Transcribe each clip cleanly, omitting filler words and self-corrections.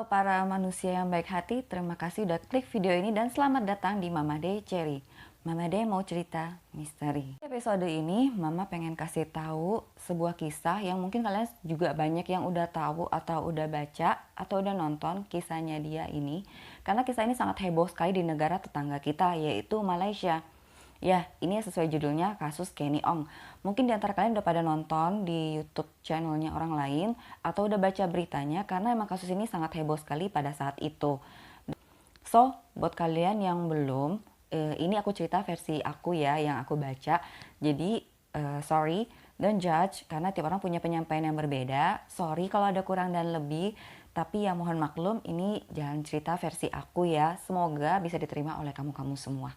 Halo para manusia yang baik hati, terima kasih udah klik video ini dan selamat datang di Mama Day Cherry. Mama Day mau cerita misteri. Episode ini Mama pengen kasih tahu sebuah kisah yang mungkin kalian juga banyak yang udah tahu atau udah baca atau udah nonton kisahnya dia ini. Karena kisah ini sangat heboh sekali di negara tetangga kita yaitu Malaysia. Ya, ini sesuai judulnya kasus Kenny Ong. Mungkin di antara kalian udah pada nonton di YouTube channelnya orang lain atau udah baca beritanya karena emang kasus ini sangat heboh sekali pada saat itu. So, buat kalian yang belum, ini aku cerita versi aku ya yang aku baca. Jadi, sorry, don't judge karena tiap orang punya penyampaian yang berbeda. Sorry kalau ada kurang dan lebih, tapi ya mohon maklum ini jangan cerita versi aku ya. Semoga bisa diterima oleh kamu-kamu semua.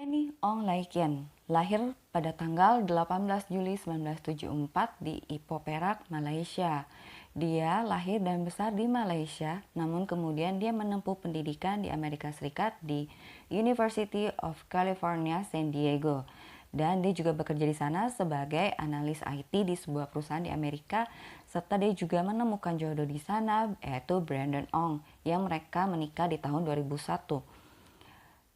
Kenny Ong Lai Kien lahir pada tanggal 18 Juli 1974 di Ipoh Perak, Malaysia. Dia lahir dan besar di Malaysia, namun kemudian dia menempuh pendidikan di Amerika Serikat di University of California, San Diego. Dan dia juga bekerja di sana sebagai analis IT di sebuah perusahaan di Amerika, serta dia juga menemukan jodoh di sana, yaitu Brandon Ong, yang mereka menikah di tahun 2001.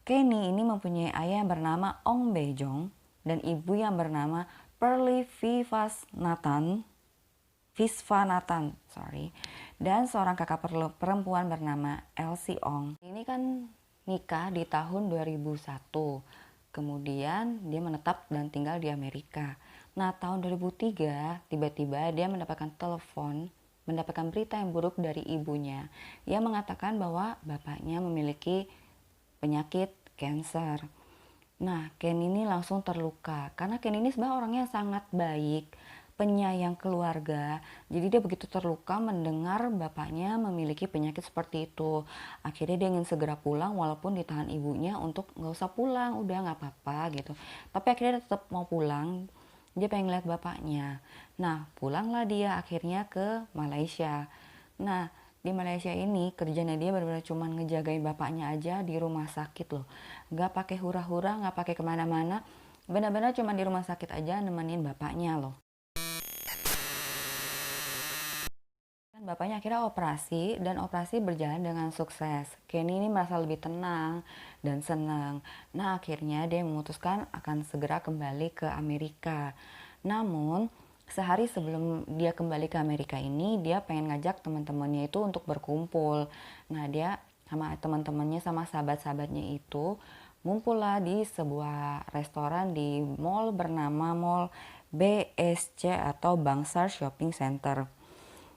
Kenny ini mempunyai ayah yang bernama Ong Bejong dan ibu yang bernama Pearly Visvanathan, dan seorang kakak perempuan bernama Elsie Ong. Ini kan nikah di tahun 2001. Kemudian dia menetap dan tinggal di Amerika. Nah, tahun 2003 tiba-tiba dia mendapatkan berita yang buruk dari ibunya. Ia mengatakan bahwa bapaknya memiliki penyakit cancer. Nah, Ken ini langsung terluka karena Ken ini sebenarnya orangnya sangat baik, penyayang keluarga. Jadi dia begitu terluka mendengar bapaknya memiliki penyakit seperti itu. Akhirnya dia ingin segera pulang walaupun ditahan ibunya untuk nggak usah pulang, udah nggak apa-apa gitu. Tapi akhirnya dia tetap mau pulang. Dia pengen lihat bapaknya. Nah, pulanglah dia akhirnya ke Malaysia. Nah, di Malaysia ini kerjanya dia benar-benar cuma ngejagain bapaknya aja di rumah sakit loh, nggak pakai hura-hura, nggak pakai kemana-mana, benar-benar cuma di rumah sakit aja nemenin bapaknya loh. Dan bapaknya akhirnya operasi dan operasi berjalan dengan sukses. Kenny ini merasa lebih tenang dan senang. Nah, akhirnya dia memutuskan akan segera kembali ke Amerika. Namun sehari sebelum dia kembali ke Amerika ini, dia pengen ngajak teman-temannya itu untuk berkumpul. Nah, dia sama teman-temannya sama sahabat-sahabatnya itu ngumpul lah di sebuah restoran di mall bernama Mall BSC atau Bangsar Shopping Center.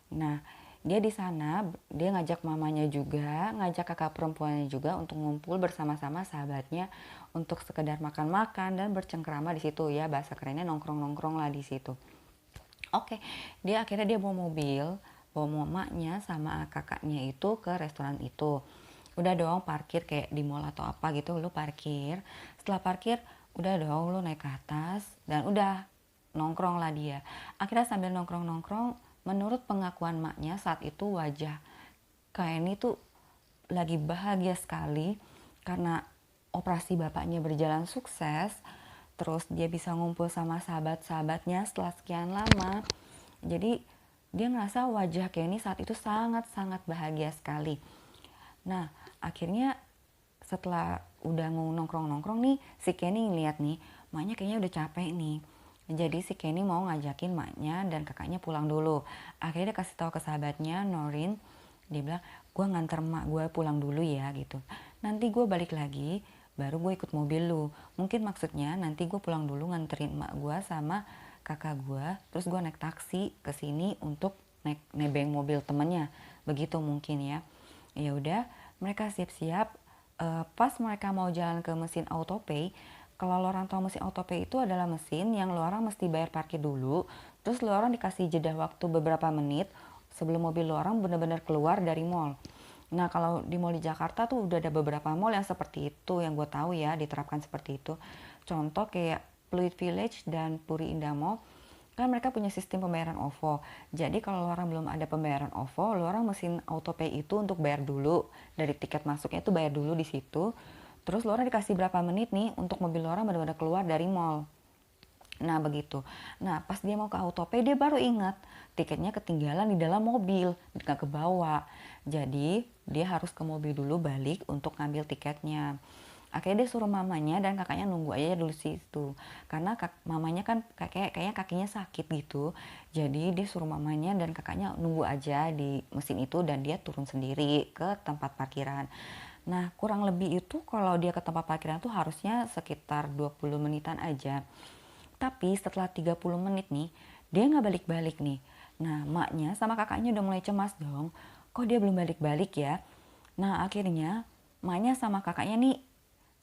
Nah, dia di sana, dia ngajak mamanya juga, ngajak kakak perempuannya juga untuk ngumpul bersama-sama sahabatnya untuk sekedar makan-makan dan bercengkrama di situ ya, bahasa kerennya nongkrong-nongkrong lah di situ. Oke, dia bawa mobil, bawa mamanya sama kakaknya itu ke restoran itu. Udah dong parkir kayak di mall atau apa gitu, lu parkir. Setelah parkir, udah dong lu naik ke atas dan udah nongkrong lah dia. Akhirnya sambil nongkrong-nongkrong, menurut pengakuan maknya saat itu wajah Kenny tuh lagi bahagia sekali karena operasi bapaknya berjalan sukses. Terus dia bisa ngumpul sama sahabat-sahabatnya setelah sekian lama. Jadi dia ngerasa wajah Kenny saat itu sangat-sangat bahagia sekali. Nah, akhirnya setelah udah mau nongkrong-nongkrong nih, si Kenny ngeliat nih, maknya kayaknya udah capek nih. Jadi si Kenny mau ngajakin maknya dan kakaknya pulang dulu. Akhirnya dia kasih tahu ke sahabatnya, Norin, dia bilang, gue nganter mak gue pulang dulu ya gitu. Nanti gue balik lagi, baru gue ikut mobil lu. Mungkin maksudnya nanti gue pulang dulu nganterin mak gue sama kakak gue, terus gue naik taksi ke sini untuk nebeng mobil temennya. Begitu mungkin ya. Ya udah, mereka siap-siap. Pas mereka mau jalan ke mesin autopay, kalau lo orang tahu mesin autopay itu adalah mesin yang lo orang mesti bayar parkir dulu, terus lo orang dikasih jeda waktu beberapa menit sebelum mobil lo orang benar-benar keluar dari mall. Nah, kalau di mall di Jakarta tuh udah ada beberapa mall yang seperti itu, yang gue tahu ya diterapkan seperti itu. Contoh kayak Pluit Village dan Puri Indah Mall, kan mereka punya sistem pembayaran OVO. Jadi kalau lo orang belum ada pembayaran OVO, lo orang mesin autopay itu untuk bayar dulu. Dari tiket masuknya itu bayar dulu di situ. Terus lo orang dikasih berapa menit nih untuk mobil lo orang benar-benar keluar dari mall. Nah begitu. Nah pas dia mau ke autopay dia baru ingat tiketnya ketinggalan di dalam mobil, nggak kebawa. Jadi dia harus ke mobil dulu balik untuk ngambil tiketnya. Akhirnya dia suruh mamanya dan kakaknya nunggu aja dulu situ. Karena mamanya kan kayaknya kakinya sakit gitu. Jadi dia suruh mamanya dan kakaknya nunggu aja di mesin itu dan dia turun sendiri ke tempat parkiran. Nah kurang lebih itu kalau dia ke tempat parkiran tuh harusnya sekitar 20 menitan aja. Tapi setelah 30 menit nih, dia nggak balik-balik nih. Nah, maknya sama kakaknya udah mulai cemas dong. Kok dia belum balik-balik ya? Nah, akhirnya maknya sama kakaknya nih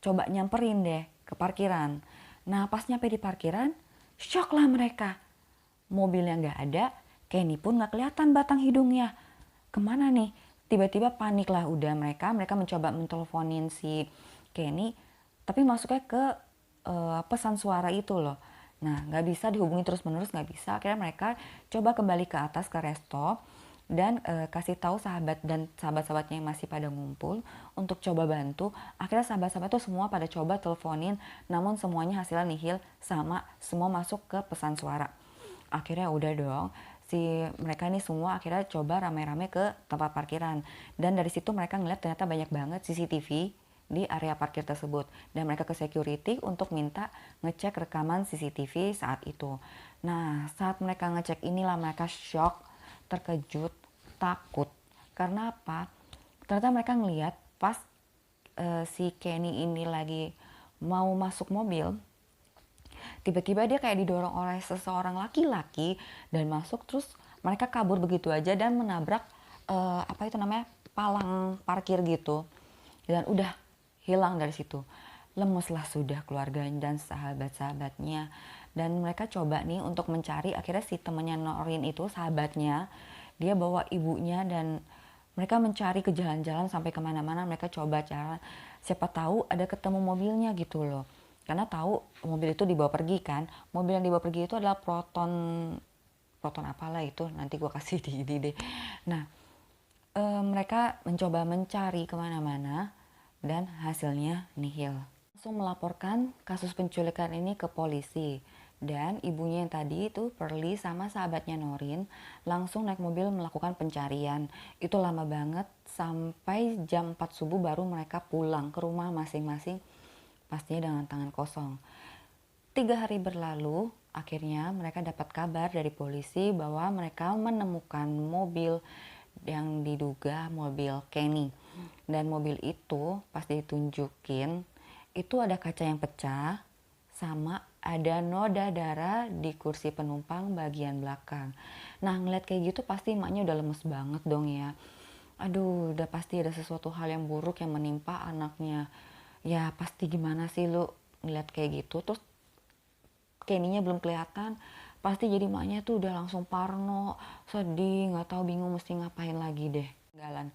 coba nyamperin deh ke parkiran. Nah, pas nyampe di parkiran, shock lah mereka. Mobilnya nggak ada, Kenny pun nggak kelihatan batang hidungnya. Kemana nih? Tiba-tiba panik lah udah mereka mencoba menteleponin si Kenny, tapi masuknya ke pesan suara itu loh. Nah, nggak bisa dihubungi terus-menerus, nggak bisa. Akhirnya mereka coba kembali ke atas ke resto dan kasih tahu sahabat dan sahabat-sahabatnya yang masih pada ngumpul untuk coba bantu. Akhirnya sahabat-sahabat tuh semua pada coba teleponin, namun semuanya hasilnya nihil sama, semua masuk ke pesan suara. Akhirnya udah dong, si mereka ini semua akhirnya coba rame-rame ke tempat parkiran. Dan dari situ mereka ngeliat ternyata banyak banget CCTV di area parkir tersebut. Dan mereka ke security untuk minta ngecek rekaman CCTV saat itu. Nah, saat mereka ngecek inilah mereka shock, terkejut, takut. Karena apa? Ternyata mereka ngeliat pas si Kenny ini lagi mau masuk mobil, tiba-tiba dia kayak didorong oleh seseorang laki-laki dan masuk, terus mereka kabur begitu aja dan menabrak apa itu namanya, palang parkir gitu, dan udah hilang dari situ. Lemeslah sudah keluarga dan sahabat-sahabatnya, dan mereka coba nih untuk mencari. Akhirnya si temennya Norin itu, sahabatnya, dia bawa ibunya dan mereka mencari ke jalan-jalan sampai kemana-mana. Mereka coba cara siapa tahu ada ketemu mobilnya gitu loh, karena tahu mobil itu dibawa pergi kan. Mobil yang dibawa pergi itu adalah Proton, Proton apalah itu, nanti gue kasih di ini deh. Nah, mereka mencoba mencari kemana-mana dan hasilnya nihil. Langsung melaporkan kasus penculikan ini ke polisi. Dan ibunya yang tadi itu, Perli, sama sahabatnya Norin langsung naik mobil melakukan pencarian. Itu lama banget, sampai jam 4 subuh baru mereka pulang ke rumah masing-masing, pastinya dengan tangan kosong. 3 hari berlalu, akhirnya mereka dapat kabar dari polisi bahwa mereka menemukan mobil yang diduga mobil Kenny. Dan mobil itu pas ditunjukin, itu ada kaca yang pecah, sama ada noda darah di kursi penumpang bagian belakang. Nah, ngeliat kayak gitu pasti emaknya udah lemes banget dong ya. Aduh, udah pasti ada sesuatu hal yang buruk yang menimpa anaknya. Ya pasti gimana sih lu ngeliat kayak gitu, terus Kenny-nya belum kelihatan, pasti jadi emaknya tuh udah langsung parno, sedih, nggak tahu, bingung mesti ngapain lagi deh. Ketinggalan.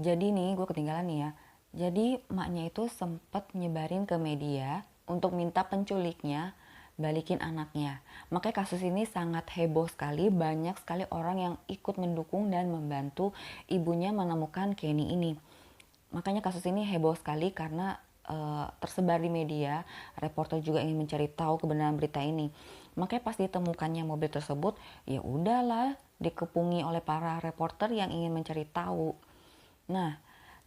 Jadi nih, gue ketinggalan nih ya. Jadi emaknya itu sempet nyebarin ke media untuk minta penculiknya balikin anaknya. Makanya kasus ini sangat heboh sekali, banyak sekali orang yang ikut mendukung dan membantu ibunya menemukan Kenny ini. Makanya kasus ini heboh sekali karena tersebar di media, reporter juga ingin mencari tahu kebenaran berita ini. Makanya pas ditemukannya mobil tersebut, ya udahlah dikepungi oleh para reporter yang ingin mencari tahu. Nah,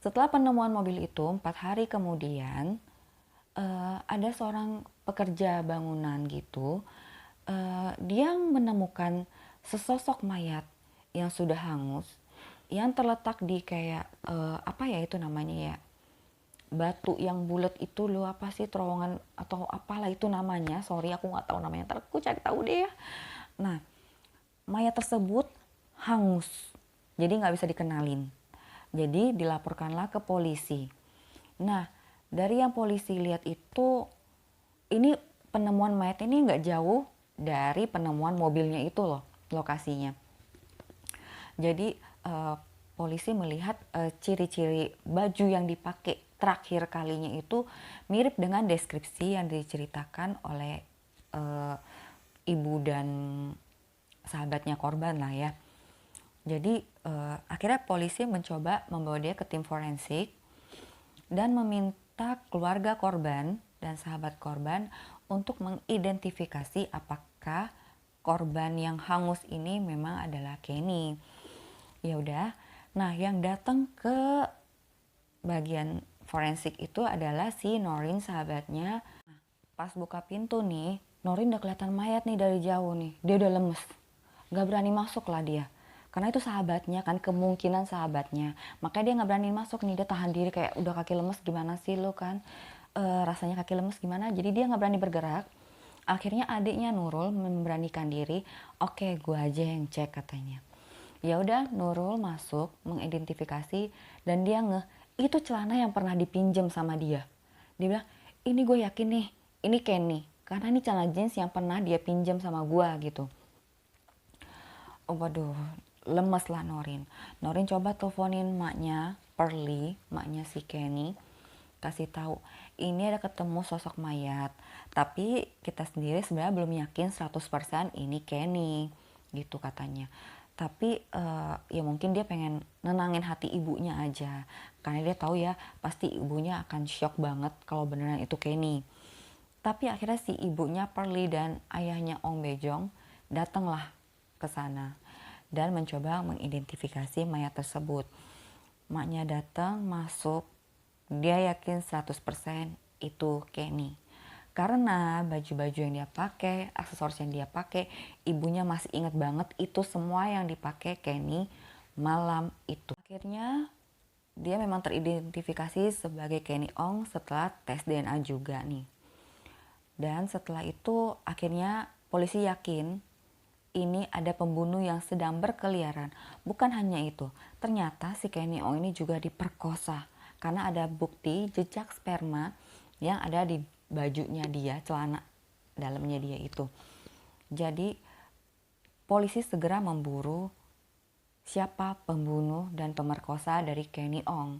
setelah penemuan mobil itu 4 hari kemudian, ada seorang pekerja bangunan gitu, dia menemukan sesosok mayat yang sudah hangus, yang terletak di kayak apa ya itu namanya ya, batu yang bulat itu loh, apa sih, terowongan atau apalah itu namanya, sorry aku nggak tahu namanya, ntar aku cari tahu deh ya. Nah, mayat tersebut hangus, jadi nggak bisa dikenalin, jadi dilaporkanlah ke polisi. Nah, dari yang polisi lihat itu, ini penemuan mayat ini nggak jauh dari penemuan mobilnya itu loh lokasinya. Jadi polisi melihat ciri-ciri baju yang dipakai terakhir kalinya itu mirip dengan deskripsi yang diceritakan oleh ibu dan sahabatnya korban lah ya. Jadi akhirnya polisi mencoba membawa dia ke tim forensik dan meminta keluarga korban dan sahabat korban untuk mengidentifikasi apakah korban yang hangus ini memang adalah Kenny. Ya udah. Nah, yang datang ke bagian forensik itu adalah si Norin, sahabatnya. Pas buka pintu nih, Norin udah kelihatan mayat nih dari jauh nih. Dia udah lemes. Gak berani masuk lah dia. Karena itu sahabatnya kan, kemungkinan sahabatnya. Makanya dia gak berani masuk nih, dia tahan diri kayak udah kaki lemes gimana sih lo kan. Rasanya kaki lemes gimana, jadi dia gak berani bergerak. Akhirnya adiknya Nurul memberanikan diri, oke gue aja yang cek katanya. Ya udah, Nurul masuk mengidentifikasi dan dia itu celana yang pernah dipinjam sama dia. Dia bilang, ini gue yakin nih, ini Kenny. Karena ini celana jeans yang pernah dia pinjam sama gue gitu. Oh waduh, lemes lah Norin. Norin coba teleponin maknya, Pearly, maknya si Kenny. Kasih tahu, ini ada ketemu sosok mayat. Tapi kita sendiri sebenarnya belum yakin 100% ini Kenny. Gitu katanya. Tapi ya mungkin dia pengen nenangin hati ibunya aja. Karena dia tahu ya pasti ibunya akan shock banget kalau beneran itu Kenny. Tapi akhirnya si ibunya Pearly dan ayahnya Ong Bejong datanglah ke sana dan mencoba mengidentifikasi mayat tersebut. Maknya datang, masuk, dia yakin 100% itu Kenny. Karena baju-baju yang dia pakai, aksesoris yang dia pakai, ibunya masih ingat banget itu semua yang dipakai Kenny malam itu. Akhirnya dia memang teridentifikasi sebagai Kenny Ong setelah tes DNA juga nih. Dan setelah itu akhirnya polisi yakin ini ada pembunuh yang sedang berkeliaran. Bukan hanya itu, ternyata si Kenny Ong ini juga diperkosa. Karena ada bukti jejak sperma yang ada di bajunya dia, celana dalamnya dia itu. Jadi polisi segera memburu siapa pembunuh dan pemerkosa dari Kenny Ong.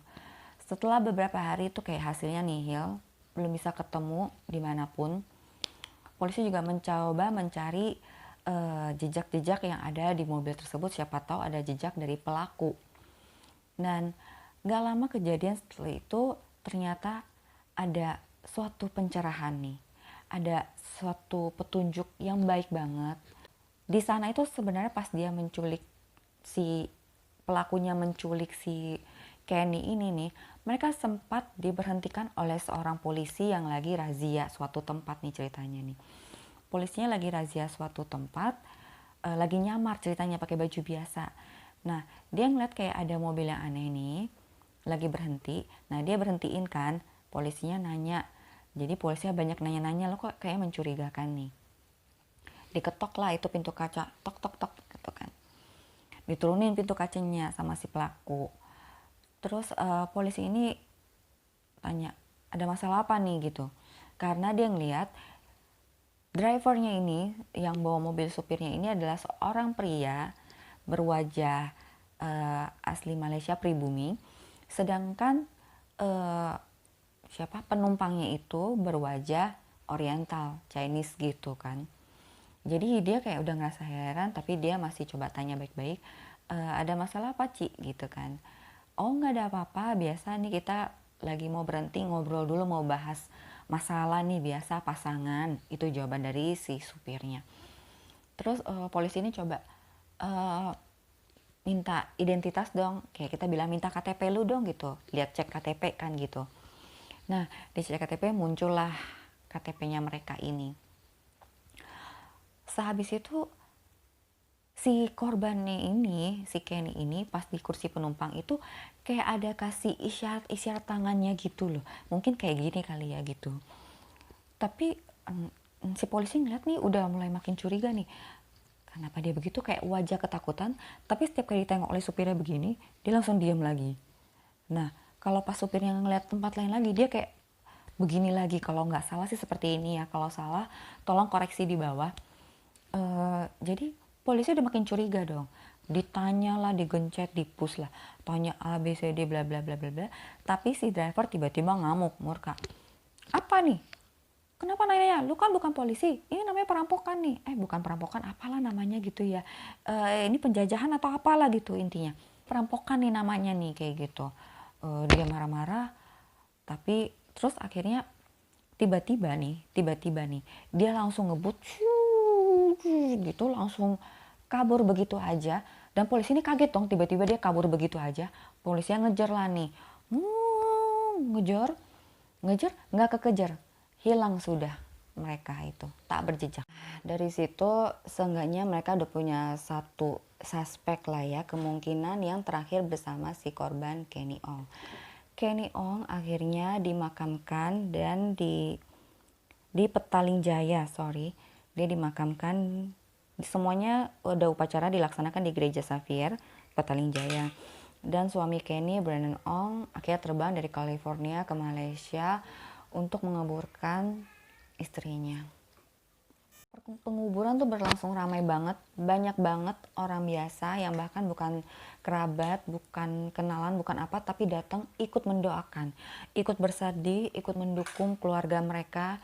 Setelah beberapa hari itu kayak hasilnya nihil, belum bisa ketemu dimanapun. Polisi juga mencoba mencari jejak-jejak yang ada di mobil tersebut, siapa tahu ada jejak dari pelaku. Dan gak lama kejadian setelah itu ternyata ada suatu pencerahan nih, ada suatu petunjuk yang baik banget. Di sana itu sebenarnya pas dia menculik si pelakunya, menculik si Kenny ini nih, mereka sempat diberhentikan oleh seorang polisi yang lagi razia suatu tempat nih ceritanya nih. Polisinya lagi razia suatu tempat, lagi nyamar ceritanya pakai baju biasa. Nah, dia ngeliat kayak ada mobil yang aneh nih, lagi berhenti. Nah, dia berhentiin kan, polisinya nanya. Jadi polisinya banyak nanya-nanya, lo kok kayak mencurigakan nih. Diketok lah itu pintu kaca, tok tok tok gitu kan. Diturunin pintu kacanya sama si pelaku. Terus polisi ini tanya, ada masalah apa nih gitu. Karena dia ngeliat drivernya ini, yang bawa mobil supirnya ini adalah seorang pria berwajah asli Malaysia pribumi, sedangkan penumpangnya itu berwajah Oriental, Chinese gitu kan. Jadi dia kayak udah ngerasa heran, tapi dia masih coba tanya baik-baik, ada masalah apa Ci gitu kan. Oh nggak ada apa-apa, biasa nih kita lagi mau berhenti ngobrol dulu, mau bahas masalah nih biasa pasangan, itu jawaban dari si supirnya. Terus polisi ini coba minta identitas dong, kayak kita bilang minta KTP lu dong gitu, lihat cek KTP kan gitu. Nah di cek KTP muncullah KTP-nya mereka ini. Sehabis itu si korbannya ini, si Kenny ini pas di kursi penumpang itu kayak ada kasih isyarat tangannya gitu loh. Mungkin kayak gini kali ya gitu. Tapi si polisi ngeliat nih udah mulai makin curiga nih. Kenapa dia begitu, kayak wajah ketakutan. Tapi setiap kali ditengok oleh supirnya begini, dia langsung diam lagi. Nah kalau pas supirnya ngeliat tempat lain lagi, dia kayak begini lagi. Kalau nggak salah sih seperti ini ya. Kalau salah tolong koreksi di bawah. Jadi polisi udah makin curiga dong. Ditanya lah, digencet, dipus lah, tanya A B C D bla bla bla bla bla. Tapi si driver tiba-tiba ngamuk, murka. Apa nih? Kenapa nanya? Lu kan bukan polisi. Ini namanya perampokan nih. Bukan perampokan, apalah namanya gitu ya. Ini penjajahan atau apalah gitu intinya. Perampokan nih namanya nih kayak gitu. Dia marah-marah. Tapi terus akhirnya tiba-tiba nih dia langsung ngebut gitu, langsung kabur begitu aja. Dan polisi ini kaget dong, tiba-tiba dia kabur begitu aja. Polisinya ngejar lah nih, ngejar ngejar, nggak kekejar, hilang sudah mereka itu, tak berjejak. Dari situ seenggaknya mereka udah punya satu suspek lah ya, kemungkinan yang terakhir bersama si korban Kenny Ong. Kenny Ong akhirnya dimakamkan dan di Petaling Jaya, dia dimakamkan. Semuanya udah upacara dilaksanakan di Gereja Xavier Petaling Jaya. Dan suami Kenny, Brandon Ong, akhirnya terbang dari California ke Malaysia untuk menguburkan istrinya. Penguburan tuh berlangsung ramai banget, banyak banget orang biasa yang bahkan bukan kerabat, bukan kenalan, bukan apa, tapi datang ikut mendoakan, ikut bersedih, ikut mendukung keluarga mereka.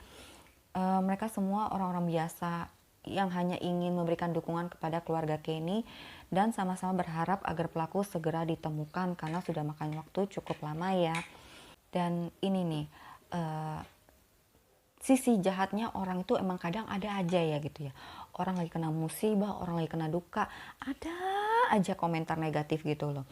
Mereka semua orang-orang biasa yang hanya ingin memberikan dukungan kepada keluarga Kenny dan sama-sama berharap agar pelaku segera ditemukan karena sudah makan waktu cukup lama ya. Dan ini nih, sisi jahatnya orang itu emang kadang ada aja ya gitu ya. Orang lagi kena musibah, orang lagi kena duka, ada aja komentar negatif gitu loh.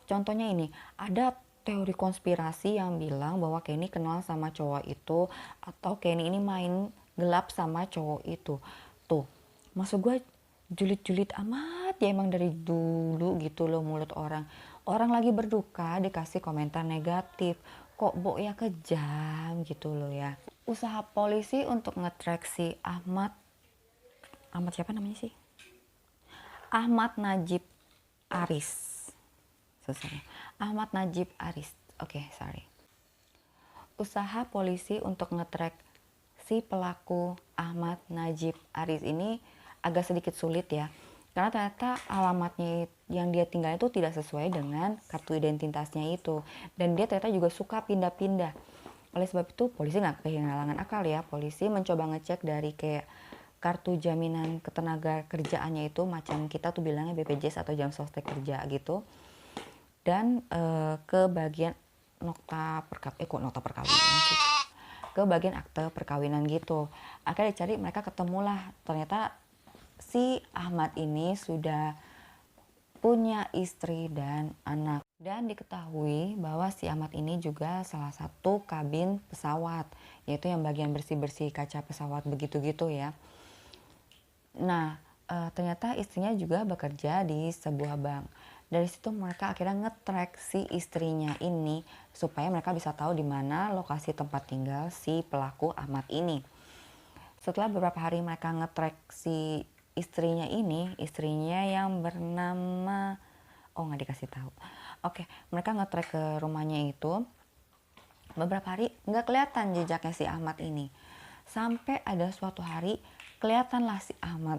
Contohnya ini, ada teori konspirasi yang bilang bahwa Kenny kenal sama cowok itu, atau Kenny ini main gelap sama cowok itu. Tuh, maksud gue julid-julid amat ya emang dari dulu gitu loh mulut orang. Orang lagi berduka dikasih komentar negatif. Kok Bo ya kejam gitu loh ya. Usaha polisi untuk nge-track si Ahmad siapa namanya sih? Ahmad Najib Aris. Susah ya. Ahmad Najib Aris. Oke, sorry. Usaha polisi untuk nge-track si pelaku Ahmad Najib Aris ini agak sedikit sulit ya. Karena ternyata alamatnya yang dia tinggal itu tidak sesuai dengan kartu identitasnya itu. Dan dia ternyata juga suka pindah-pindah. Oleh sebab itu polisi nggak kehilangan akal ya. Polisi mencoba ngecek dari kayak kartu jaminan ketenaga kerjaannya itu, macam kita tuh bilangnya BPJS atau jam sostek kerja gitu. Dan ke bagian nota perkawinan sih. Ke bagian akte perkawinan gitu. Akhirnya dicari, mereka ketemulah. Ternyata si Ahmad ini sudah punya istri dan anak. Dan diketahui bahwa si Ahmad ini juga salah satu kabin pesawat, yaitu yang bagian bersih-bersih kaca pesawat begitu gitu ya. Nah, ternyata istrinya juga bekerja di sebuah bank. Dari situ mereka akhirnya nge-track si istrinya ini supaya mereka bisa tahu di mana lokasi tempat tinggal si pelaku Ahmad ini. Setelah beberapa hari mereka nge-track si istrinya ini, istrinya yang bernama, nggak dikasih tahu. Oke, mereka nge-track ke rumahnya itu. Beberapa hari nggak kelihatan jejaknya si Ahmad ini. Sampai ada suatu hari kelihatanlah si Ahmad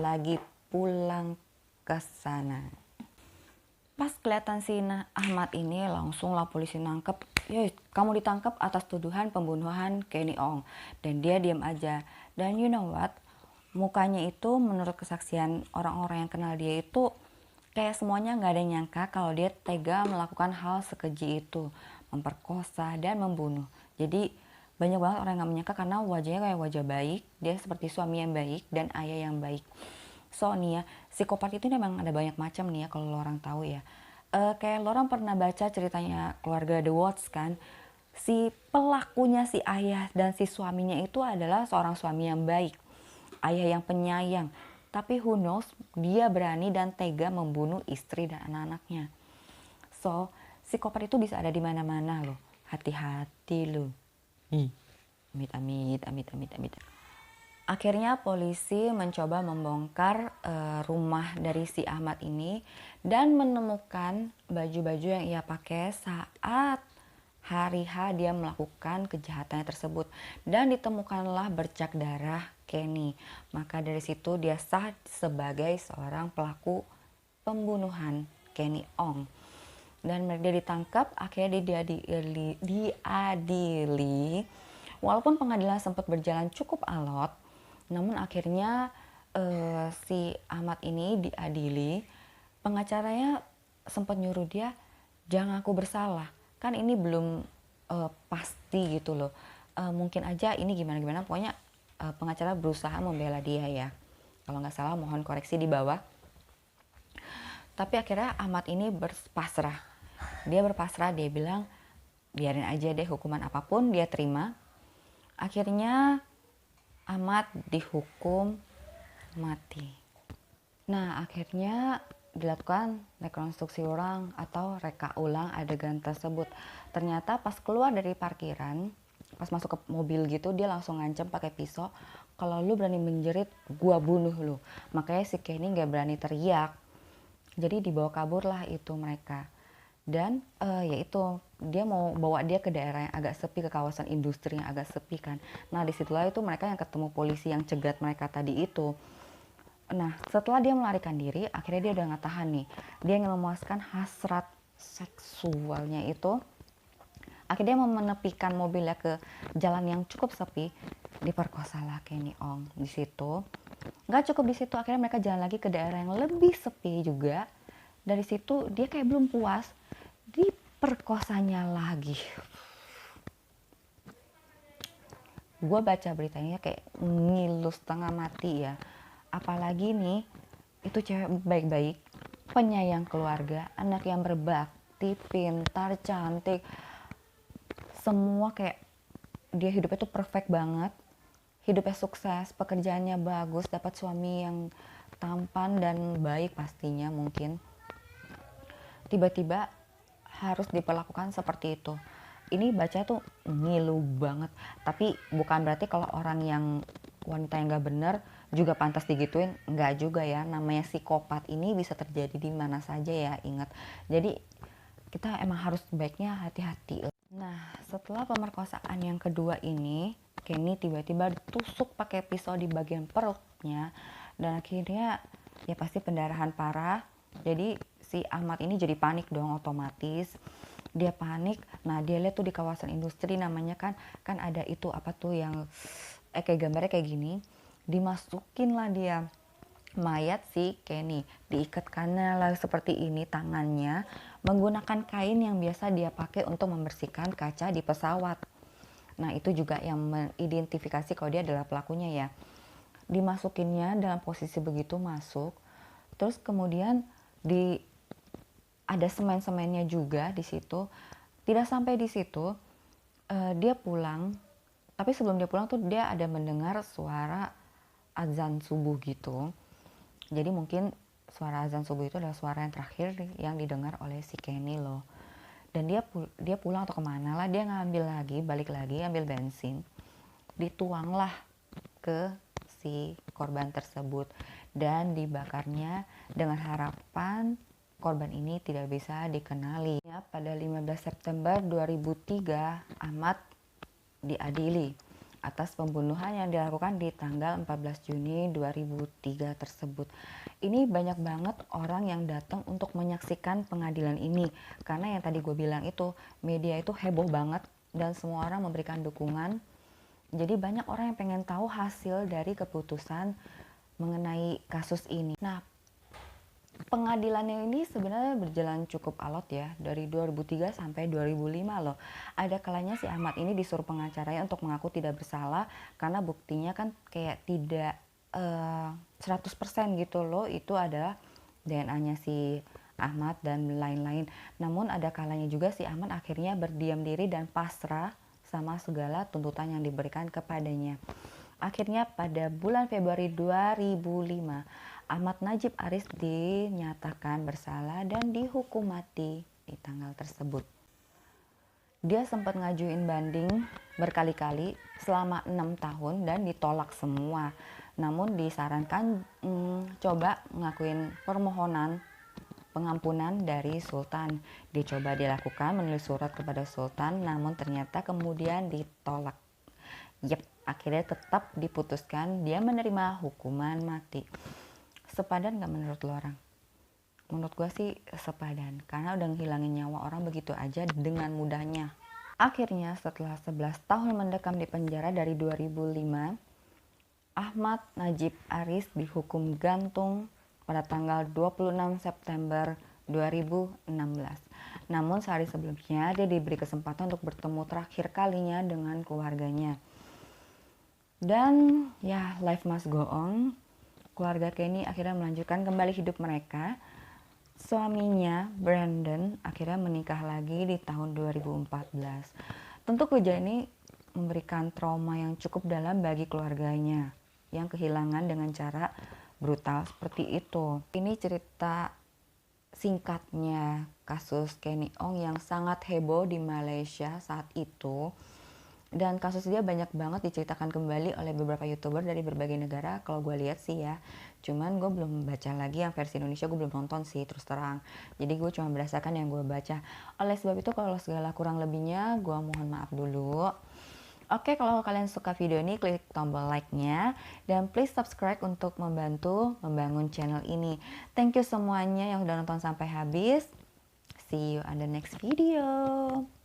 lagi pulang ke sana. Pas kelihatan si Ahmad ini, langsung lah polisi nangkep. "Yoi, kamu ditangkap atas tuduhan pembunuhan Kenny Ong." Dan dia diam aja. Dan you know what? Mukanya itu menurut kesaksian orang-orang yang kenal dia itu kayak semuanya nggak ada yang nyangka kalau dia tega melakukan hal sekeji itu, memperkosa dan membunuh. Jadi banyak banget orang yang nggak menyangka karena wajahnya kayak wajah baik, dia seperti suami yang baik dan ayah yang baik. So nih ya, psikopat itu memang ada banyak macam nih ya kalau lo orang tahu ya. Kayak lo orang pernah baca ceritanya keluarga The Watts kan, si pelakunya si ayah dan si suaminya itu adalah seorang suami yang baik, ayah yang penyayang. Tapi who knows, dia berani dan tega membunuh istri dan anak-anaknya. So, psikopat itu bisa ada di mana-mana loh. Hati-hati loh. Amit, amit, amit, amit, amit. Akhirnya polisi mencoba membongkar rumah dari si Ahmad ini dan menemukan baju-baju yang ia pakai saat hari H dia melakukan kejahatannya tersebut, dan ditemukanlah bercak darah Kenny. Maka dari situ dia sah sebagai seorang pelaku pembunuhan Kenny Ong. Dan dia ditangkap, akhirnya diadili. Walaupun pengadilan sempat berjalan cukup alot, namun akhirnya si Ahmad ini diadili. Pengacaranya sempat nyuruh dia, jangan aku bersalah. Kan ini belum pasti gitu loh. mungkin aja ini gimana-gimana, pokoknya pengacara berusaha membela dia ya. Kalau nggak salah, mohon koreksi di bawah. Tapi akhirnya Ahmad ini berpasrah. Dia berpasrah, dia bilang biarin aja deh, hukuman apapun dia terima. Akhirnya Ahmad dihukum mati. Nah, akhirnya dilakukan rekonstruksi ulang atau reka ulang adegan tersebut. Ternyata pas keluar dari parkiran, pas masuk ke mobil gitu, dia langsung ngancam pakai pisau, kalau lu berani menjerit, gua bunuh lu. Makanya si Kenny nggak berani teriak. Jadi dibawa kabur lah itu mereka. Dan yaitu dia mau bawa dia ke daerah yang agak sepi, ke kawasan industri yang agak sepi kan. Nah disitulah itu mereka yang ketemu polisi yang cegat mereka tadi itu. Nah setelah dia melarikan diri, akhirnya dia udah nggak tahan nih. Dia ingin memuaskan hasrat seksualnya itu. Akhirnya dia mau menepikan mobilnya ke jalan yang cukup sepi, diperkosalah Kenny Ong di situ. Nggak cukup di situ, akhirnya mereka jalan lagi ke daerah yang lebih sepi juga. Dari situ dia kayak belum puas, diperkosanya lagi. Gue baca beritanya kayak ngilu setengah mati ya. Apalagi nih, itu cewek baik-baik, penyayang keluarga, anak yang berbakti, pintar, cantik, semua kayak dia hidupnya tuh perfect banget, hidupnya sukses, pekerjaannya bagus, dapat suami yang tampan dan baik pastinya mungkin. Tiba-tiba harus diperlakukan seperti itu. Ini baca tuh ngilu banget. Tapi bukan berarti kalau orang yang wanita yang gak bener juga pantas digituin, nggak juga ya. Namanya psikopat ini bisa terjadi di mana saja ya, ingat. Jadi kita emang harus baiknya hati-hati. Nah, setelah pemerkosaan yang kedua ini, Kenny tiba-tiba ditusuk pakai pisau di bagian perutnya dan akhirnya ya pasti pendarahan parah. Jadi si Ahmad ini jadi panik dong otomatis. Dia panik. Nah, dia lihat tuh di kawasan industri namanya kan ada itu apa tuh yang kayak gambarnya kayak gini. Dimasukin lah dia mayat si Kenny, diikatkannya lah seperti ini tangannya menggunakan kain yang biasa dia pakai untuk membersihkan kaca di pesawat. Nah itu juga yang mengidentifikasi kalau dia adalah pelakunya ya. Dimasukinnya dalam posisi begitu masuk, terus kemudian ada semen-semennya juga di situ. Tidak sampai di situ, dia pulang. Tapi sebelum dia pulang tuh dia ada mendengar suara azan subuh gitu. Jadi mungkin suara azan subuh itu adalah suara yang terakhir yang didengar oleh si Kenny loh. Dan dia pulang atau kemana lah, dia balik lagi ambil bensin, dituanglah ke si korban tersebut dan dibakarnya dengan harapan korban ini tidak bisa dikenali. Ya, pada 15 September 2003 Ahmad diadili atas pembunuhan yang dilakukan di tanggal 14 Juni 2003 tersebut. Ini banyak banget orang yang datang untuk menyaksikan pengadilan ini. Karena yang tadi gue bilang itu, media itu heboh banget dan semua orang memberikan dukungan. Jadi banyak orang yang pengen tahu hasil dari keputusan mengenai kasus ini. Nah, pengadilannya ini sebenarnya berjalan cukup alot ya, dari 2003 sampai 2005 loh. Ada kalanya si Ahmad ini disuruh pengacaranya untuk mengaku tidak bersalah karena buktinya kan kayak tidak 100% gitu loh. Itu adalah DNA-nya si Ahmad dan lain-lain. Namun ada kalanya juga si Ahmad akhirnya berdiam diri dan pasrah sama segala tuntutan yang diberikan kepadanya. Akhirnya pada bulan Februari 2005, Ahmad Najib Aris dinyatakan bersalah dan dihukum mati di tanggal tersebut. Dia sempat ngajuin banding berkali-kali selama 6 tahun dan ditolak semua. Namun disarankan coba ngakuin permohonan pengampunan dari Sultan. Dicoba dilakukan menulis surat kepada Sultan, namun ternyata kemudian ditolak. Akhirnya tetap diputuskan dia menerima hukuman mati. Sepadan gak menurut lo orang? Menurut gue sih sepadan, karena udah ngilangin nyawa orang begitu aja dengan mudahnya. Akhirnya setelah 11 tahun mendekam di penjara dari 2005, Ahmad Najib Aris dihukum gantung pada tanggal 26 September 2016. Namun sehari sebelumnya dia diberi kesempatan untuk bertemu terakhir kalinya dengan keluarganya. Dan ya, life must go on. Keluarga Kenny akhirnya melanjutkan kembali hidup mereka. Suaminya, Brandon, akhirnya menikah lagi di tahun 2014. Tentu kejadian ini memberikan trauma yang cukup dalam bagi keluarganya yang kehilangan dengan cara brutal seperti itu. Ini cerita singkatnya kasus Kenny Ong yang sangat heboh di Malaysia saat itu. Dan kasus dia banyak banget diceritakan kembali oleh beberapa youtuber dari berbagai negara kalau gue lihat sih ya. Cuman gue belum baca lagi yang versi Indonesia, gue belum nonton sih terus terang. Jadi gue cuma berdasarkan yang gue baca. Oleh sebab itu kalau segala kurang lebihnya gue mohon maaf dulu. Oke, kalau kalian suka video ini klik tombol like-nya dan please subscribe untuk membantu membangun channel ini. Thank you semuanya yang udah nonton sampai habis. See you on the next video.